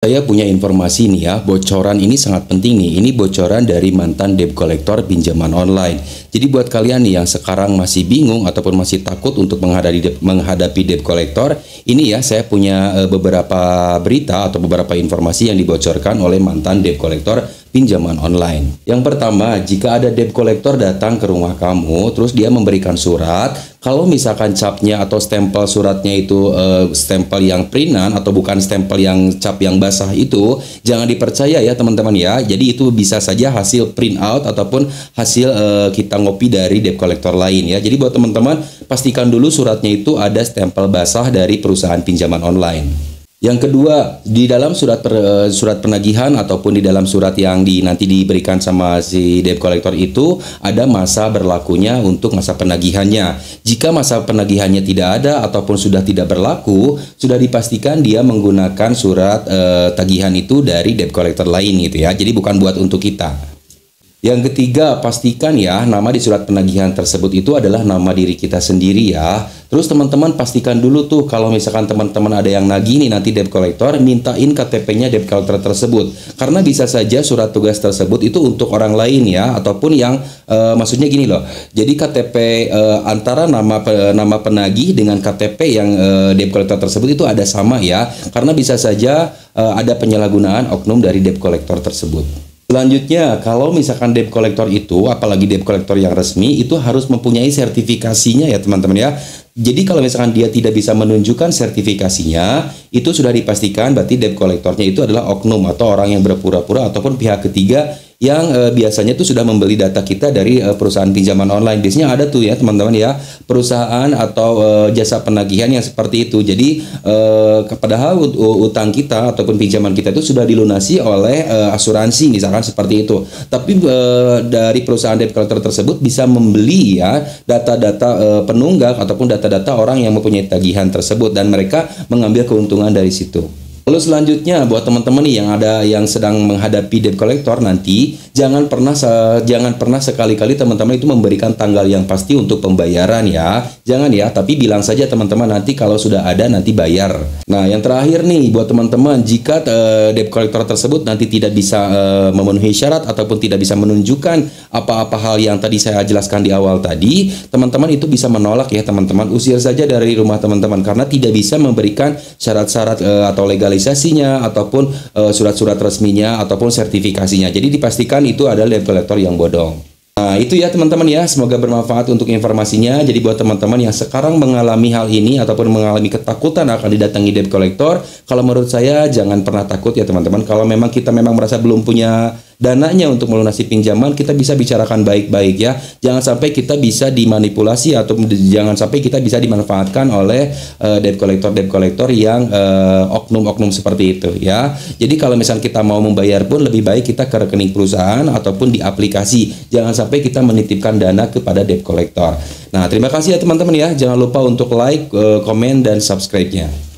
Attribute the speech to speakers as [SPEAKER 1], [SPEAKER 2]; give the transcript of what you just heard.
[SPEAKER 1] Saya punya informasi nih ya, bocoran ini sangat penting nih. Ini bocoran dari mantan debt collector pinjaman online. Jadi buat kalian nih yang sekarang masih bingung ataupun masih takut untuk menghadapi debt collector, ini ya saya punya beberapa berita atau beberapa informasi yang dibocorkan oleh mantan debt collector pinjaman online. Yang pertama, jika ada debt collector datang ke rumah kamu, terus dia memberikan surat, kalau misalkan capnya atau stempel suratnya itu stempel yang printan atau bukan stempel yang cap yang basah itu, jangan dipercaya ya teman-teman ya. Jadi itu bisa saja hasil print out ataupun hasil kita ngopi dari debt collector lain ya. Jadi buat teman-teman, pastikan dulu suratnya itu ada stempel basah dari perusahaan pinjaman online. Yang kedua, di dalam surat penagihan ataupun di dalam surat yang nanti diberikan sama si debt collector itu ada masa berlakunya untuk masa penagihannya. Jika masa penagihannya tidak ada ataupun sudah tidak berlaku, sudah dipastikan dia menggunakan surat tagihan itu dari debt collector lain gitu ya. Jadi bukan buat untuk kita. Yang ketiga, pastikan ya nama di surat penagihan tersebut itu adalah nama diri kita sendiri ya. Terus teman-teman pastikan dulu tuh kalau misalkan teman-teman ada yang nagih nih nanti debt collector, mintain KTP-nya debt collector tersebut. Karena bisa saja surat tugas tersebut itu untuk orang lain ya, ataupun yang maksudnya gini loh. Jadi KTP antara nama penagih dengan KTP yang debt collector tersebut itu ada sama ya. Karena bisa saja ada penyalahgunaan oknum dari debt collector tersebut. Selanjutnya, kalau misalkan debt collector itu, apalagi debt collector yang resmi, itu harus mempunyai sertifikasinya ya teman-teman ya. Jadi kalau misalkan dia tidak bisa menunjukkan sertifikasinya, itu sudah dipastikan berarti debt collectornya itu adalah oknum atau orang yang berpura-pura ataupun pihak ketiga yang biasanya itu sudah membeli data kita dari perusahaan pinjaman online. Biasanya ada tuh ya teman-teman ya, perusahaan atau jasa penagihan yang seperti itu. Jadi padahal utang kita ataupun pinjaman kita itu sudah dilunasi oleh asuransi misalkan seperti itu. Tapi dari perusahaan debt collector tersebut bisa membeli ya data-data penunggak ataupun data-data orang yang mempunyai tagihan tersebut dan mereka mengambil keuntungan dari situ. Lalu selanjutnya buat teman-teman nih yang sedang menghadapi debt collector nanti jangan pernah sekali-kali teman-teman itu memberikan tanggal yang pasti untuk pembayaran ya. Jangan ya, tapi bilang saja teman-teman nanti kalau sudah ada nanti bayar. Nah, yang terakhir nih buat teman-teman, jika debt collector tersebut nanti tidak bisa memenuhi syarat ataupun tidak bisa menunjukkan apa-apa hal yang tadi saya jelaskan di awal tadi, teman-teman itu bisa menolak ya teman-teman. Usir saja dari rumah teman-teman karena tidak bisa memberikan syarat-syarat atau legalisasinya ataupun surat-surat resminya ataupun sertifikasinya. Jadi dipastikan itu adalah debt collector yang bodong. Nah itu ya teman-teman ya, semoga bermanfaat untuk informasinya. Jadi buat teman-teman yang sekarang mengalami hal ini ataupun mengalami ketakutan akan didatangi debt collector, kalau menurut saya jangan pernah takut ya teman-teman. Kalau memang kita merasa belum punya dananya untuk melunasi pinjaman, kita bisa bicarakan baik-baik ya. Jangan sampai kita bisa dimanipulasi atau jangan sampai kita bisa dimanfaatkan oleh debt collector yang oknum-oknum seperti itu ya. Jadi kalau misalnya kita mau membayar pun lebih baik kita ke rekening perusahaan ataupun di aplikasi. Jangan sampai kita menitipkan dana kepada debt collector. Nah, terima kasih ya teman-teman ya. Jangan lupa untuk like, komen dan subscribe-nya.